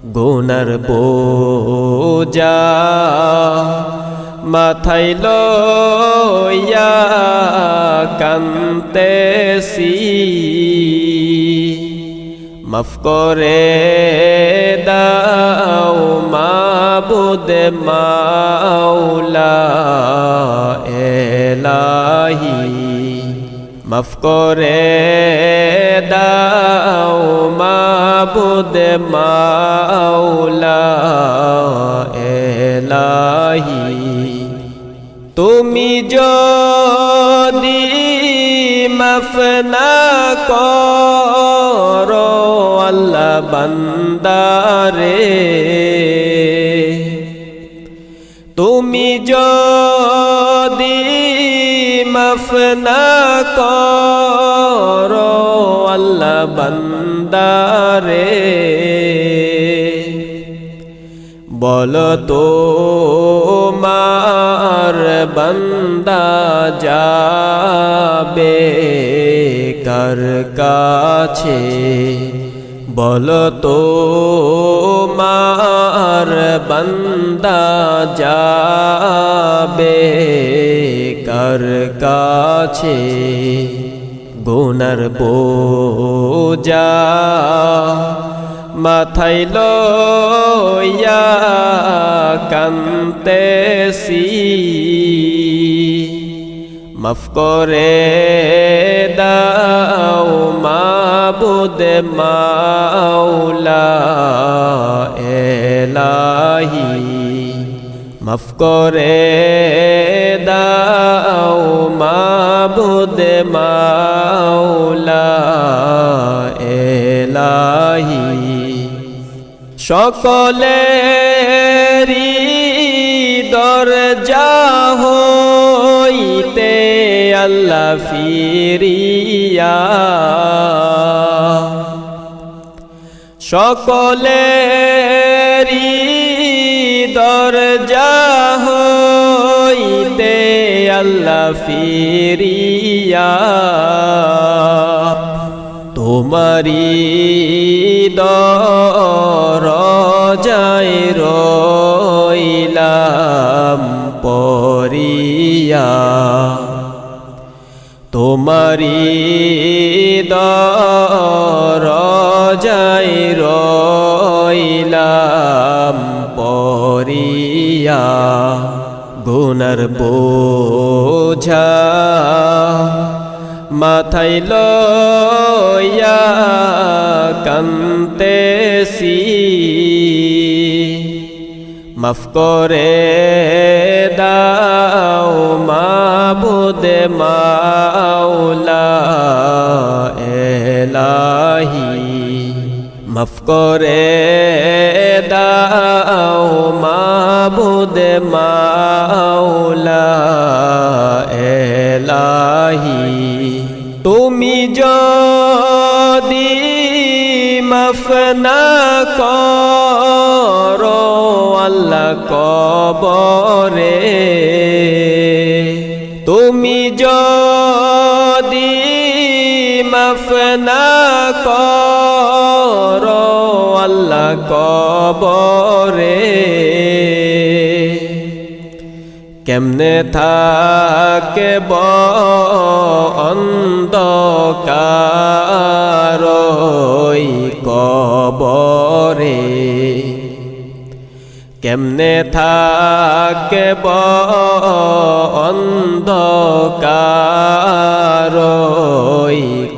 গুনার বোঝা মাথায় লইয়া কান্দেছি, মাফ করে দাও মাবুদ মাওলা এলাহি, মাফ করে দাও মাবুদ মাওলা এলাহি। তুমি যদি মাফ না করো আল্লাহ বান্দারে, তুমি যদি মাফ না করো আল্লাহ বান্দারে, বলো তো মার বান্দা যাবে কার কাছে, বলো তো মার বান্দা যাবে কার কাছে। গুনার বোঝা মাথায় লইয়া কান্দেছি, মাফ করে দাও মাবুদ মাওলা এলাহি, মাফ করে দাও মাবুদ মাওলা এলাহি। সকলেরই দরজা হইতে আল্লাহ ফিরিয়া, সকলেরই দরজা হইতে আল্লাহ ফিরিয়া, তোমারি দরজায় রইলাম পরিয়া, তোমারি দরজায় রইলাম পরিয়া। গুনার বোঝা মাথায় লইয়া কান্দেছি, মাফ করে দাও মাবুদ মাওলা এলাহি, মাফ করে দাও মাবুদ মাওলা এলাহি। তুমি যদি মাফ না করো আল্লাহ কবরে, তুমি যদি মাফ না করো আল্লাহ কবরে, কেমনে থাকব অন্ধকার কবরে, কেমনে থাকব অন্ধকার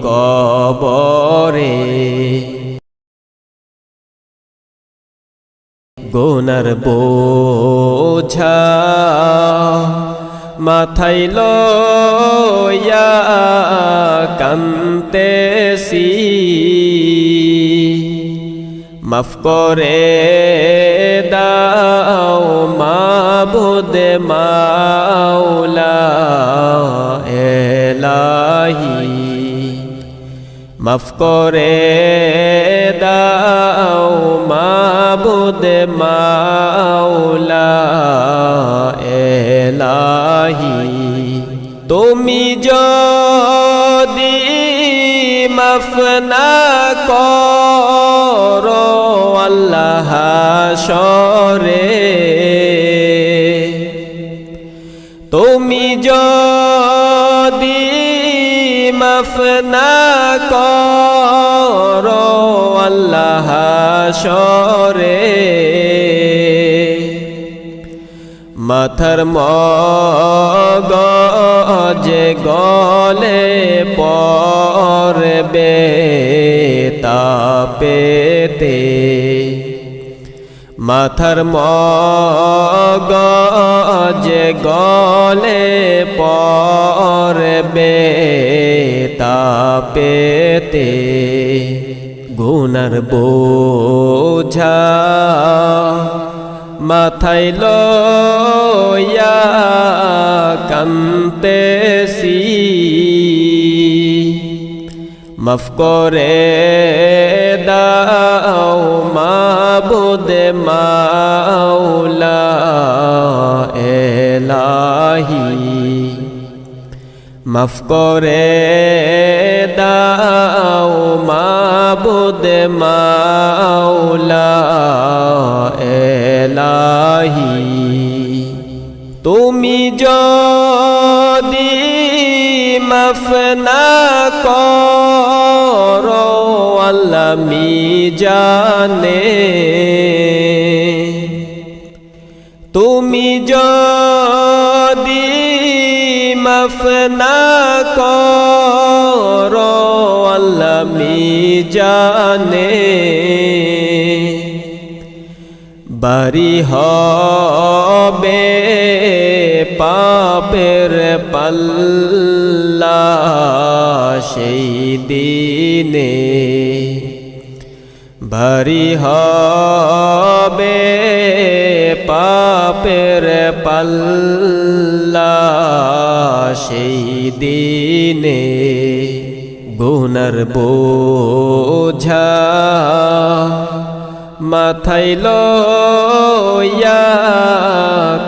কবরে। গুনার বোঝা মাথায় লইয়া কান্দেছি, মাফ করে দাও মাবুদ মাওলা এলাহি, মাফ করে দাও মাবুদ মাওলা এলাহি। তুমি যদি মাফ না করো আল্লাহ আল্লাহ হাসরে তুমি যদি মাফ না করো আল্লাহ হাসরে মাথার মগজে গলে পড়বে তাপেতে মাথার মগজে গলে পড়বে তাপেতে গুনার বোঝা মাথায় লইয়া কান্তেছি মাফ করে দাও মাবুদ মাওলা এলাহি মাফ করে দাও মাবুদ মাওলা এলাহি তুমি যদি মাফ না করো আল্লাহ মিজানে তুমি যদি মাফ না করো আল্লাহ মিজানে বারি হবে পাপের পাল্লা সেই দিনে ভারী হবে পাপের পাল্লা সেই দিনে গুনার বোঝা মাথায় লইয়া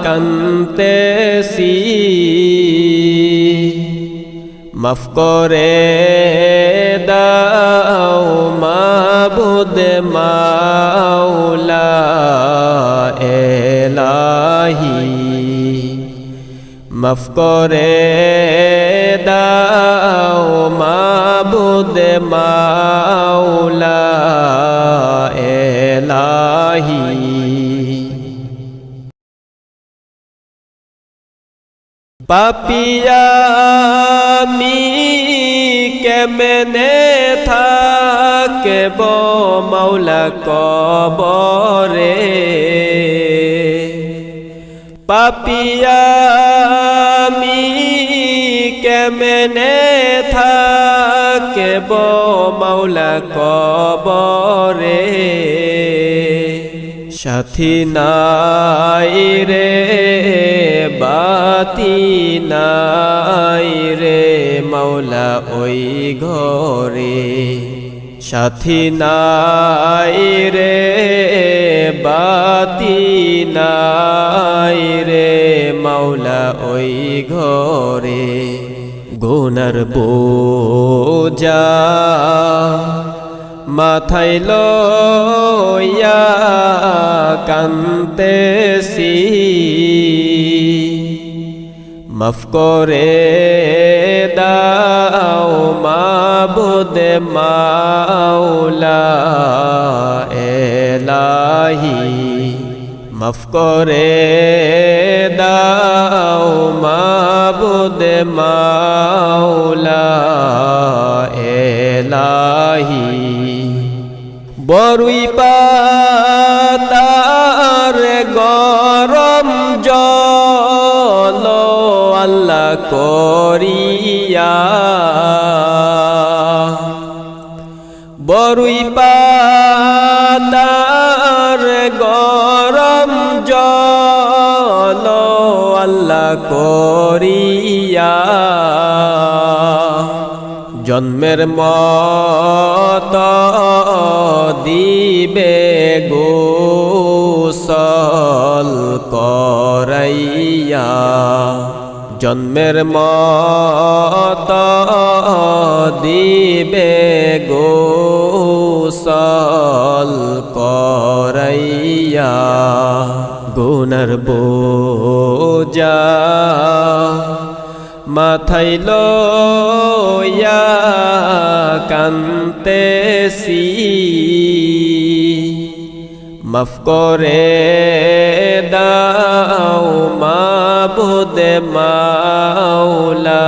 কান্তেছি মাফ করে দাও মাবুদ মাওলা এলাহি মাফ করে দাও মাবুদ মাওলা এলাহি পাপিয়া আমি কেমনে থাকব মাওলা কবরে পাপিয়া আমি কেমনে থাকব মাওলা কবরে সাথী নাই রে বাতি নাই রে মাওলা ওই ঘরে সাথী নাই রে বাতি নাই রে মাওলা ওই ঘরে গুনার বোঝা মাথায় লইয়া কান্তেছি মাফ করে দাও মাবুদ মাওলা এলাহি মাফ করে দাও মাবুদ মাওলা এলাহি বরুই পাতার গরম জল আল্লাহ করিয়া বরুই পাতার গরম জল আল্লাহ করিয়া জন্মের মত দিবে গোসল করাইয়া জন্মের মত দিবে গোসল গোসল করাইয়া গুনার বোঝা মাথায় লইয়া কান্তেছি মাফ করে দাও মাবুদ মাওলা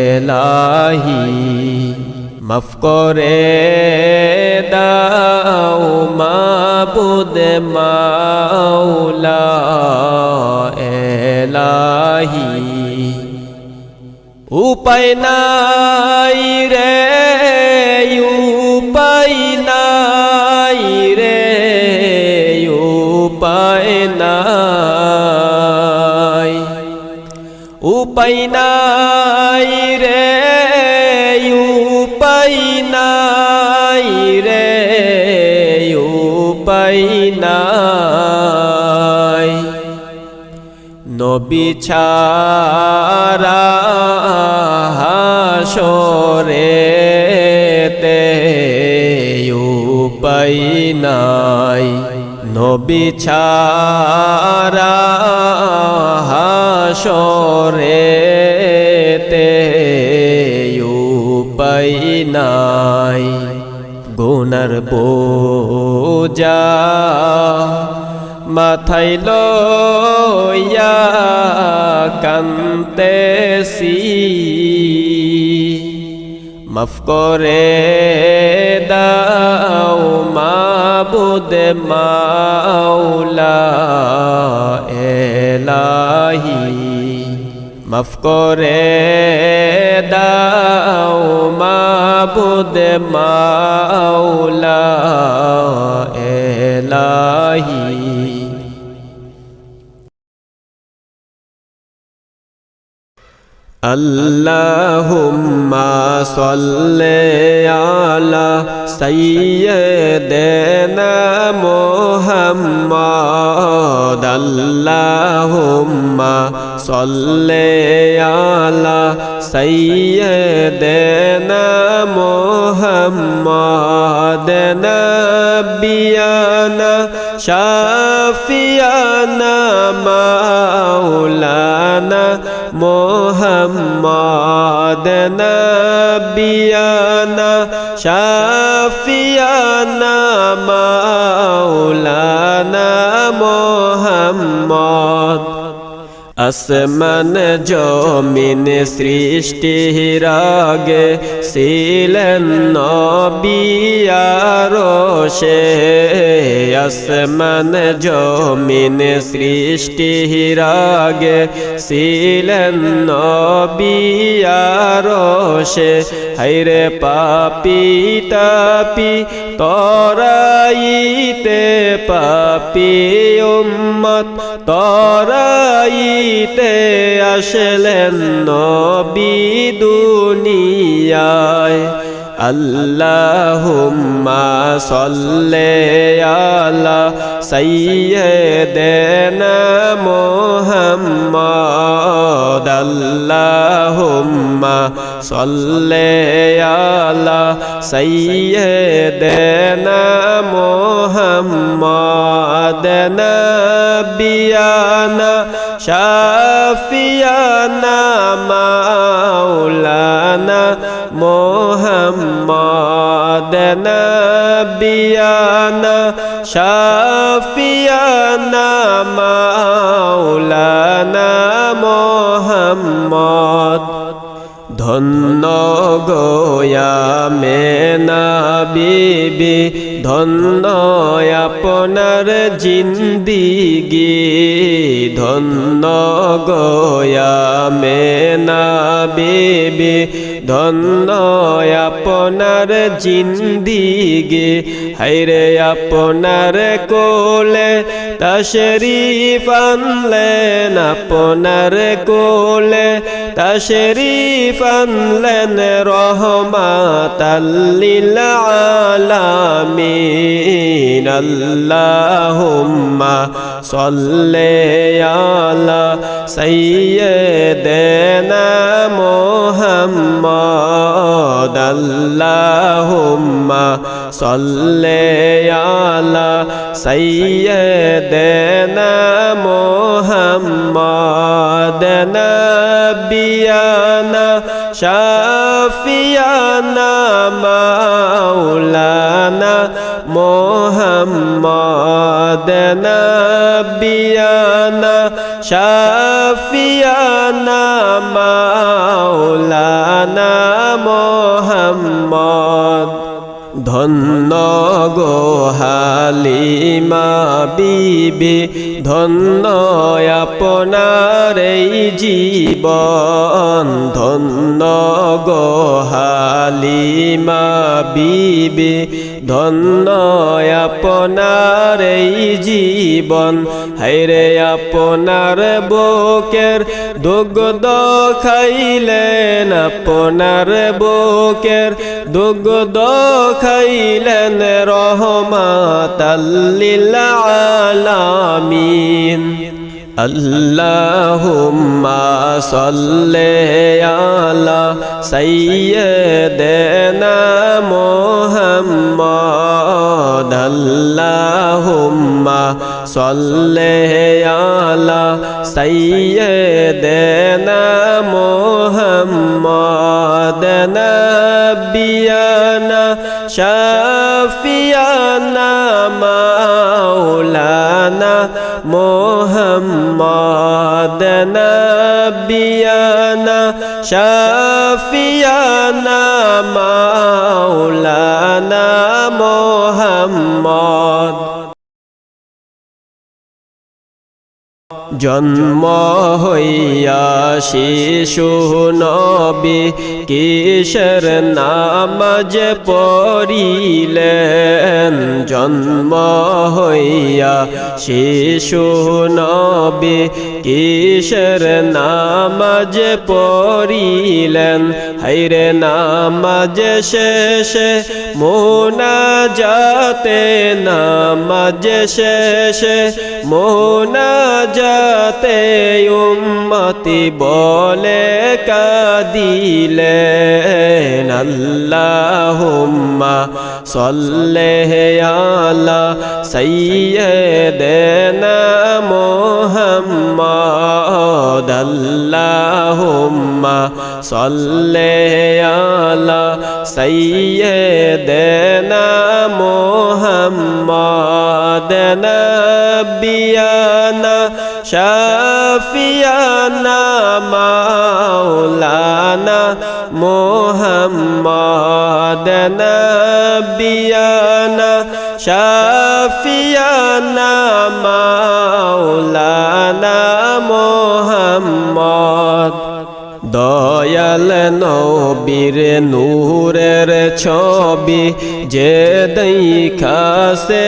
এলাহি মাফ করে দাও মাবুদ মাওলা এলাহি উপায় নাই রে উপায় নাই রে উপায় নাই উপায় নাই রে উপায় নাই রে উপায় নাই নবী ছাড়া হাসরেতে উপায় নাই নবী ছাড়া হাসরেতে উপায় নাই গুনার বোঝা মাথায় লইয়া কান্তেছি মাফ করে দাও মাবুদ মাওলা এলাহি মাফ করে দাও মাবুদ মাওলা এলাহি আল্লাহুম্মা সাল্লি আলা সাইয়্যিদিনা মুহাম্মাদ আল্লাহুম্মা সাল্লি আলা সাইয়্যিদিনা মুহাম্মাদ নাবিয়ানা শাফিয়ানা মাওলানা মুহাম্মাদ নাবিয়ানা শাফিয়ানা মাওলানা মুহাম্মাদ আসমান জমিন সৃষ্টির আগে ছিলেন নবী আরশে আসমান জমিন সৃষ্টির আগে ছিলেন নবী আরশে হায়রে পাপী তাপি তরাইতে পাপী উম্মত তরাইতে আসলেন নবী দুনিয়ায় আল্লাহুম্মা সাল্লি আলা সাইয়্যিদিনা মুহাম্মাদ আল্লাহুম্মা সাল্লি আলা সাইয়্যিদিনা মুহাম্মাদ নাবিয়ানা শাফিয়ানা মাওলানা মুহাম্মাদ নাবিয়ানা শাফিয়ানা মাওলানা মুহাম্মাদ ধন্য গোয়া মেনা বিবি ধন্য আপনার জিন্দিগি ধন্য গোয়া মেনা বিবি ধন্য আপনার জিন্দিগি হায়রে আপনার কোলে তশরীফ আনলেন আপনার কোলে তশরীফ আনলেন রহমাতাল লিল আলামিন আল্লাহুম্মা সাল্লি আলা সাইয়্যিদিনা মুহাম্মদ আল্লাহুম্মা সাল্লি আলা সাইয়্যিদিনা মুহাম্মদ নবিয়ানা শাফিয়ানা মাওলানা মুহাম্মদ নবিয়ানা শাফিয়ানা মাওলানা মুহাম্মদ ধন্য গো হালিমা বিবি ধন্য আপনার এই জীবন ধন্য গো হালিমা বিবি ধন্য আপনার এই জীবন হায়রে আপনার বুকের দুগ্ধ খাইলেন আপনার বুকের দুগ্ধ খাইলেন রহমাতাল লিল আলামিন আল্লাহুম্মা সাল্লি আলা সাইয়্যিদিনা মুহাম্মদ আল্লাহুম্মা সাল্লি আলা সাইয়্যিদিনা মুহাম্মদ নবিয়ানা শাফিয়ানা মাওলানা মুহাম্মদ নবিয়ানা শাফিয়ানা মাওলানা মুহাম্মদ জন্ম হইয়া শিশু নবী কিসের নামাজ পড়িলেন জন্ম হইয়া শিশু নবী কিসের নামাজ পড়িলেন হায়রে নামাজ শেষে মুনাজাতে নামাজ শেষে মুনাজাতে উম্মতি বলে কাঁদিলেন আল্লাহুম্মা সাল্লি আলা সাইয়্যিদিনা মুহাম্মদ আল্লাহুম্মা সাল্লি আলা সাইয়্যিদিনা মুহাম্মদ নবিয়ানা শাফিয়ানা মাওলানা মুহাম্মদ নবিয়ানা শাফিয়ানা মাওলানা মুহাম্মদ দয়াল নবীর নূরের ছবি যে দেখাছে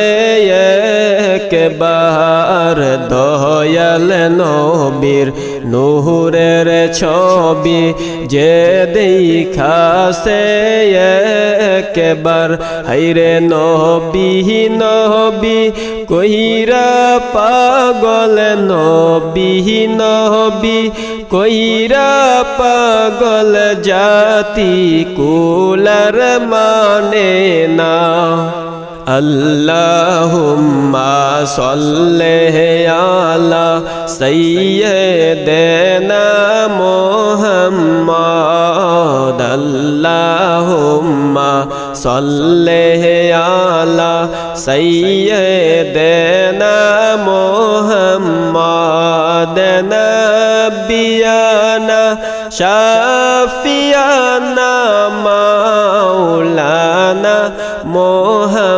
একবার দয়াল নবীর নূরের ছবি যে দেখাছে একবার হায়রে নবী নবী কইরা পাগল নবী নবী কইরা পাগল জাতি কুলার মানে না আল্লাহুম্মা সাল্লি আলা সাইয়্যিদিনা মুহাম্মদ আল্লাহুম্মা সাল্লি আলা সাইয়্যিদিনা মুহাম্মদ নবিয়ানা শাফিয়ানা মাওলানা মুহাম্মদ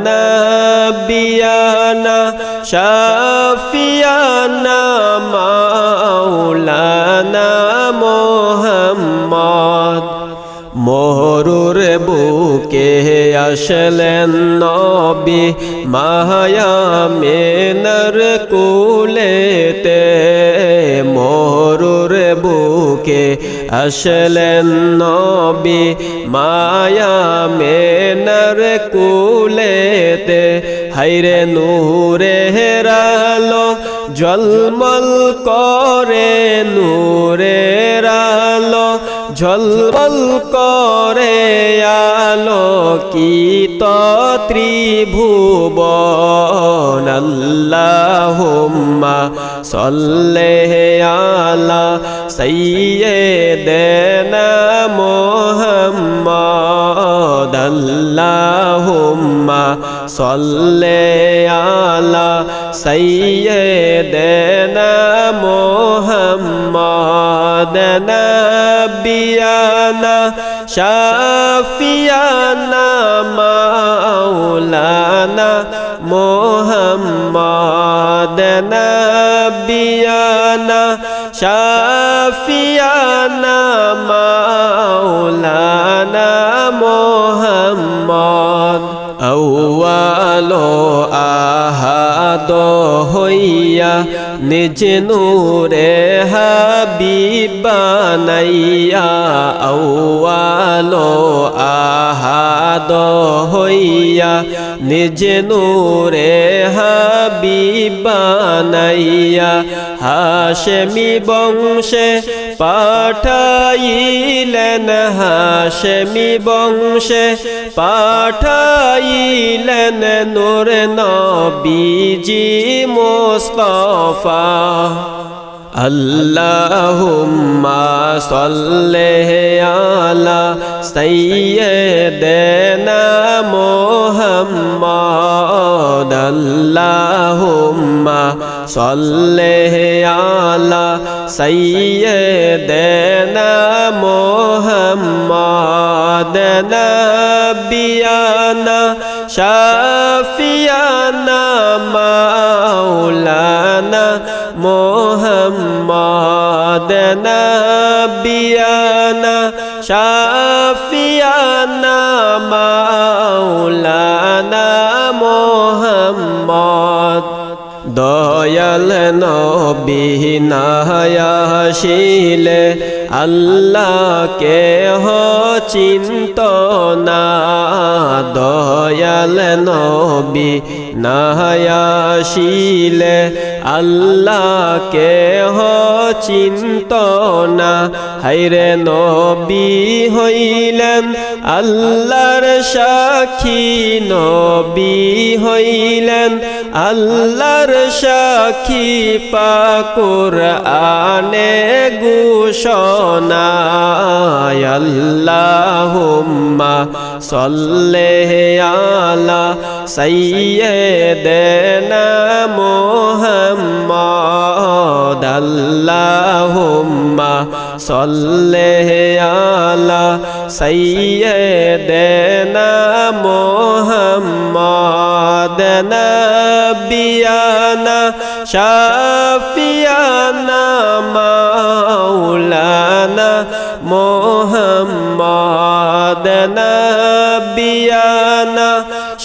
নবিয়ানা শাফিয়ানা মাওলানা মুহাম্মদ মরুর বুকে আসলেন নবী মায়ামিনার কুলেতে মরুর বুকে আসলেন নবী মায়ামিনার কুলেতে হায়রে নূরের আলো ঝলমল করে নূরের আলো ঝলমল করে আলোকিত ত্রিভুবন আল্লাহুম্মা সাল্লি আলা সাইয়্যিদিনা মুহাম্মদ আল্লাহুম্মা সাল্লি আলা সাইয়্যিদিনা মুহাম্মদ নবিয়ানা শাফিয়ানা মাওলানা মুহাম্মদ নবিয়ানা শাফিয়ানা মাওলানা মুহাম্মদ আউয়ালো আহাদ হইয়া নিজ নূরে হাবিব বানাইয়া আউয়ালো আহাদ হইয়া নিজ নূরে হাবিব বানাইয়া হাশেমি বংশে পাঠাইলেন হাশেমি বংশে পাঠাইলেন নূর নবীজি মুস্তাফা আল্লাহুম্মা সাল্লি আলা সাইয়্যিদিনা মুহাম্মদ আল্লাহুম্মা সাল্লি আলা সাইয়্যিদিনা মুহাম্মদ নবিয়ানা শাফিয়ানা মাওলানা মুহাম্মদ নবিয়ানা শাফিয়ানা মাওলানা মুহাম্মদ দয়াল নবী নায়াসিলে আল্লাহকে চিন্ত না দয়াল নবী নায়াসিলে আল্লাহকে চিন্ত না হায়রে নবী হইলেন আল্লাহর সাক্ষী নবী হইলেন আল্লাহর সাক্ষী পাক কুরআনে ঘোষণা আল্লাহুম্মা সাল্লি আলা সাইয়্যিদিনা মুহাম্মদ আল্লাহুম্মা সাল্লি আলা সাইয়্যিদিনা মুহাম্মদ নবিয়ানা শাফিয়ানা মাওলানা মুহাম্মদ নবিয়ানা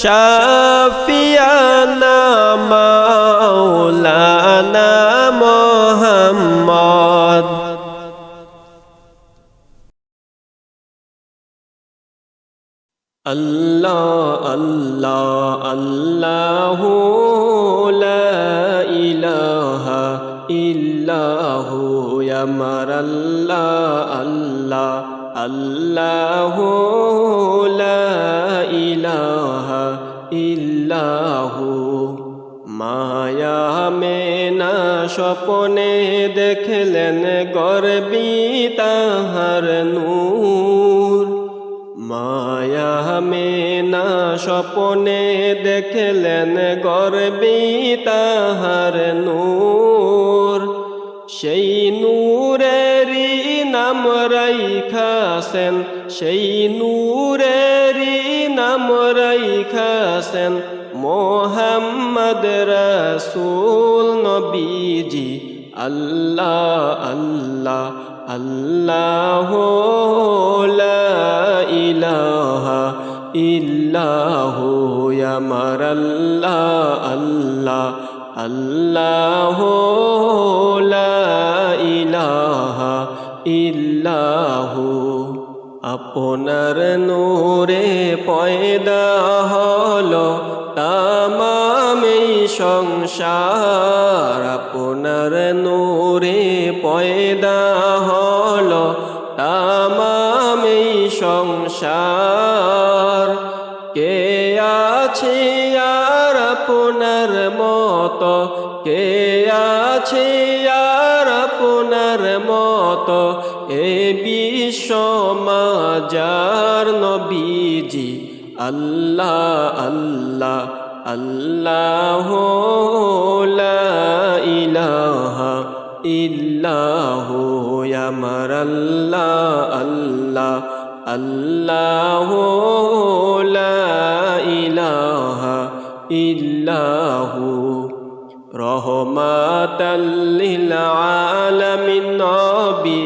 শাফিয়ানা মাওলানা মুহাম্মদ আল্লাহ আল্লাহ আল্লাহু লা ইলাহা ইল্লাহু আমার আল্লাহ আল্লাহ আল্লাহু লা ইলাহা ইল্লাহু মায়া মেনা স্বপ্নে দেখলেন গর্বী তাহার নূর মায়া মেনা স্বপ্নে দেখলেন গর্বী তাহার নূর সেই নূরেরই নাম রাইখাছেন সেই নূরেরই নাম রাইখাছেন মোহাম্মদ রাসূল নবীজি আল্লাহ আল্লাহ আল্লাহু লা ইলাহা ইল্লাহু আমার আল্লাহ আল্লাহ আল্লাহু লা ইলাহা ইল্লাহু আপনার নূরে পয়দা হলো তামাম এই সংসার আপনার নূরে পয়দা হলো তামাম এই সংসার কে আছে আর আপনার মতো কে আছে আর আপনার মতো এ বিশ্ব মাজার নবীজি আল্লাহ আল্লাহ আল্লাহু লা ইলাহা ইল্লাহু আমার আল্লাহ আল্লাহ আল্লাহু লা ইলাহা ইল্লাহু রহমাতাল লিল আলামিন নবী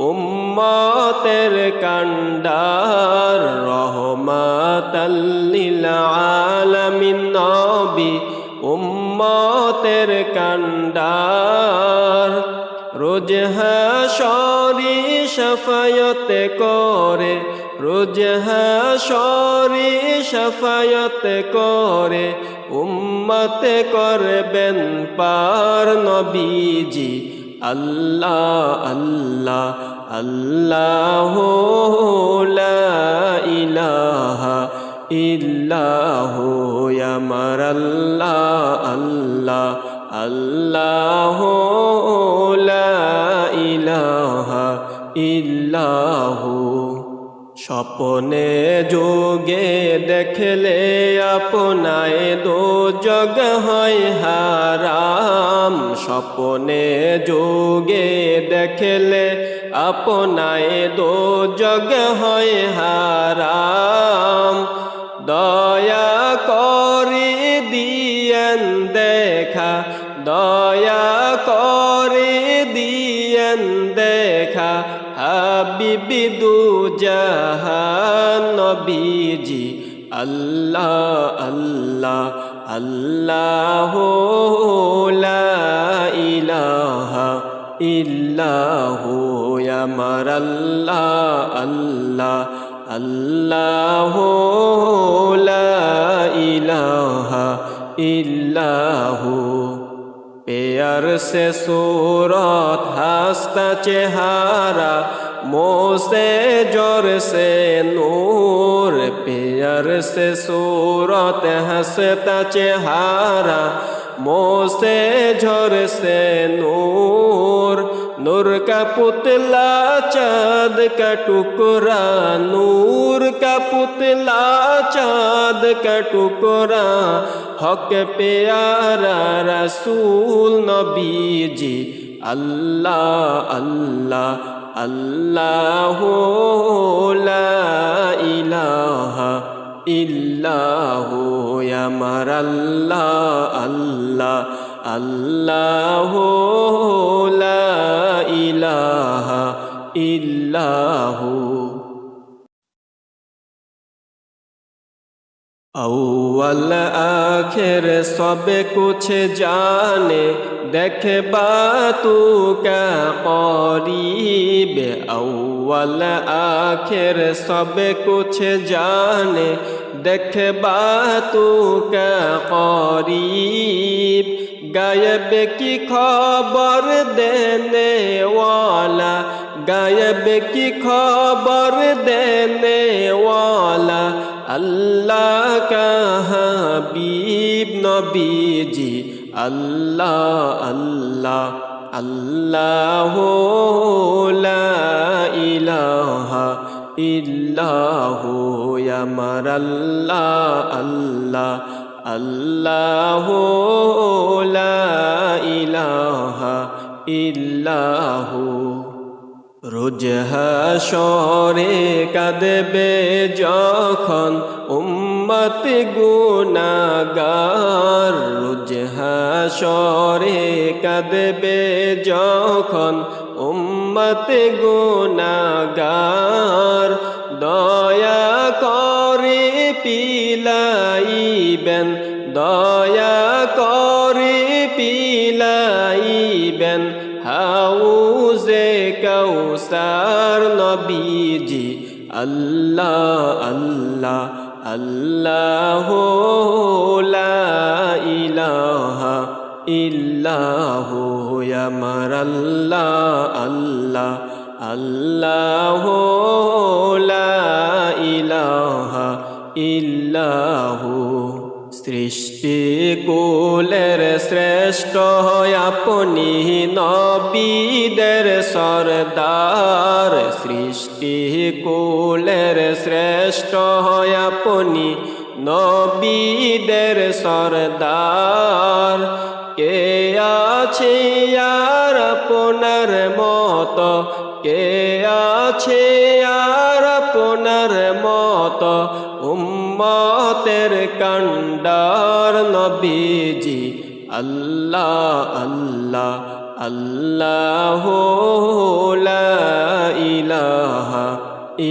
উম্মতের কান্ডার রহমাতাল লিল আলামিন নবী উম্মতের কান্ডার রোজ হাশরি শাফায়াত করে রোজ হাশরি শাফায়াত করে উম্মত করবেন পার নবীজি আল্লাহ আল্লাহ আল্লাহু লা ইলাহা ইল্লাহু আমার আল্লাহ আল্লাহ আল্লাহু লা ইলাহা ইল্লাহু স্বপ্নে যোগে দেখলে আপনায় দোজগ হয় হারাম স্বপ্নে যোগে দেখলে আপনায় দোজগ হয় হারাম দয়া করে দিয়েন দেখা দয়া করে দিয়েন দেখা হাবিবি দু জাহান নবীজি আল্লাহ আল্লাহ আল্লাহু লা ইলাহা ইল্লাহু আমার আল্লাহ আল্লাহ আল্লাহু লা ইলাহা ইল্লাহু प्यार से सूरत हंसता चेहरा मुँह से जोर से नूर प्यार से सूरत हंसता चेहरा मुँह से जोर से नूर नूर का पुतला चाँद का टुकड़ा नूर का पुतला चाँद का टुकड़ा हक प्यारा रसूल नबीजी अल्लाह अल्लाह अल्लाहु ला इलाहा इल्लाहु यामर अल्लाह अल्लाह अल्लाहु ला इलाहा इल्लाहु अव्वल आखिर सब कुछ जाने देख बातू का करीब अव्वल आखिर सब कुछ जाने देख बातू का करीब गायब की खबर देने वाला गायब की खबर देने वाला अल्लाह का हबीब नबीजी अल्लाह अल्लाह अल्लाहु ला इलाहा इल्लाहु यामर अल्लाह अल्लाह अल्लाहु ला इलाहा इल्लाहु রোজ হাশরে কাঁদবে যখন উম্মত গুনাহগার রোজ হাশরে কাঁদবে যখন উম্মত উম্মত গুনাহগার দয়া করে পিলাইবেন দয়া করে পিলাইবেন হাউজে কাউসার নবীজি আল্লাহ আল্লাহ আল্লাহু লা ইলাহা ইল্লাহু আমার আল্লাহ আল্লাহ আল্লাহু লা ইলাহা ইল্লাহু সৃষ্টি কুলের শ্রেষ্ঠ আপনি নবীদের সরদার সৃষ্টি কুলের শ্রেষ্ঠ আপনি নবীদের সরদার কে আছে আর আপনার মত কে আছে আর আপনার মত উম্মতের কান্ডার নবীজি আল্লাহ আল্লাহ আল্লাহু লা ইলাহা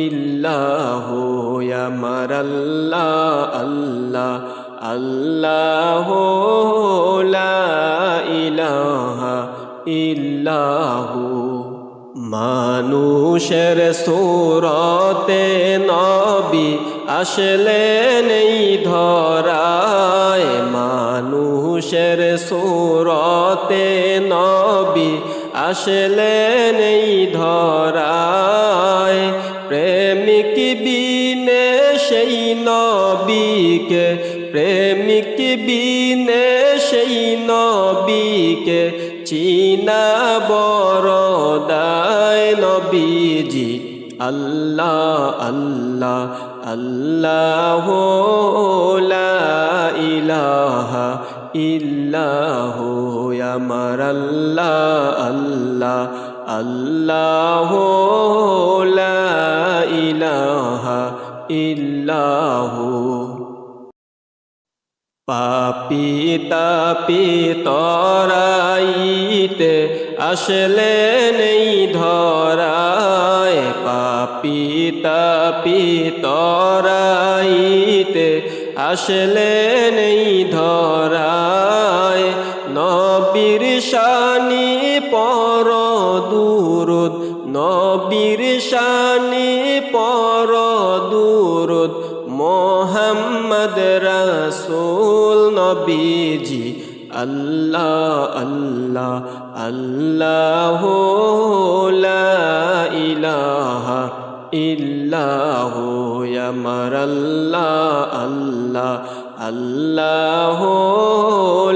ইল্লাহু আমার আল্লাহ আল্লাহ আল্লাহু লা ইলাহা ইল্লাহু মানুষের সূরতে নবী আসলেন এই ধরায় মানুষের সূরতে নবী আসলেন এই ধরায় প্রেমিক বিনে সেই নবীকে প্রেমিক বিনে সেই নবীকে চিনা বড় দায় নবীজি আল্লাহ আল্লাহ আল্লাহু লা ইলাহা ইল্লাহু আমার আল্লাহ আল্লাহ আল্লাহু লা ইলাহা ইল্লাহু পাপী তাপী তরাইতে আসলেন এই ধরায় পাপী তাপী তরাইতে আসলেন এই ধরায় নবীর শানি পর দুরুদ নবীর শানি পর দুরুদ মোহাম্মদ রাসূল নবীজি আল্লাহ আল্লাহ আল্লাহু লা ইলাহা ইল্লাহু আমার আল্লাহ আল্লাহ আল্লাহু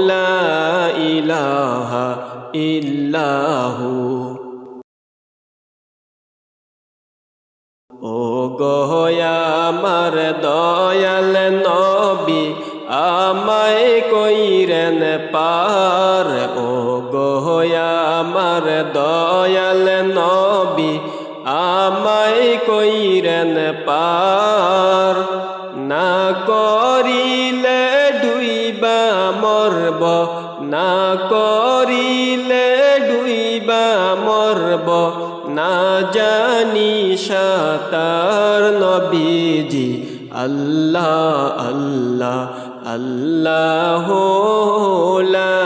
লা ইলাহা ইল্লাহু ও গয়া আমার দয়াল নবী আমায় কইরেন পার ও গয়া আমার দয়াল নবী আমায় কইরেন পার না করিলে ডুইবা মরব না করিলে ডুইবা মরব না জানি সাতার নবীজি আল্লাহ আল্লাহ আল্লাহু লা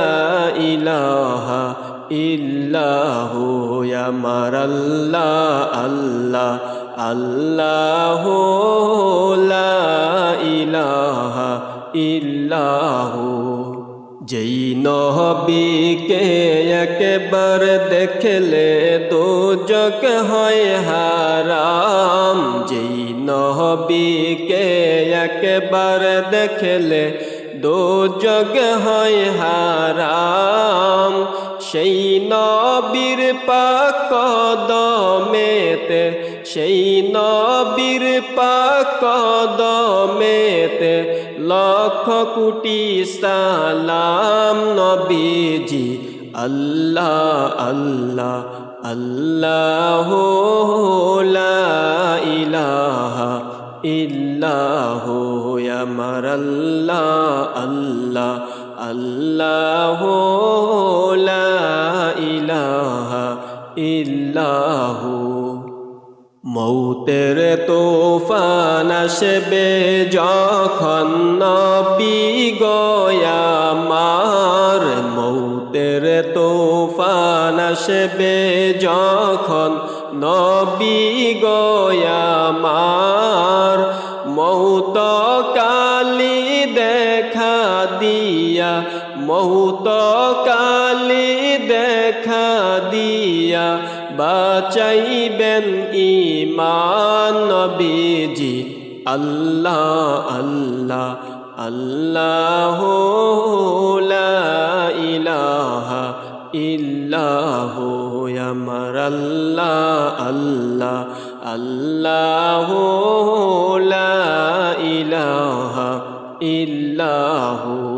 ইলাহা ইল্লাহু আমার আল্লাহ আল্লাহ আল্লাহু লা ইলাহা ইল্লাহু যেই নবীকে একবার দেখলে দোজখ হয় হারাম যেই নবীকে একবার দেখলে দোজখ হয় হারাম সেই নবীর পাক কদমেতে সেই নবীর পাক কদমেতে লক্ষ কোটি সালাম নবীজি আল্লাহ আল্লাহ আল্লাহু লা ইলাহা ইল্লাহু আমার আল্লাহ আল্লাহ আল্লাহু লা ইলাহা ইল্লাহু মৌতের তুফান আসবে যখন নবী গো আমার মৌতের তুফান আসবে যখন নবী গো আমার মৌত কালি দেখা দিয়া মৌত কালি দেখা দিয়া বাঁচাইবেন ঈমান নবীজি আল্লাহ আল্লাহ আল্লাহু লা ইলাহা ইল্লাহু আমার আল্লাহ আল্লাহ আল্লাহু লা ইলাহা ইল্লাহু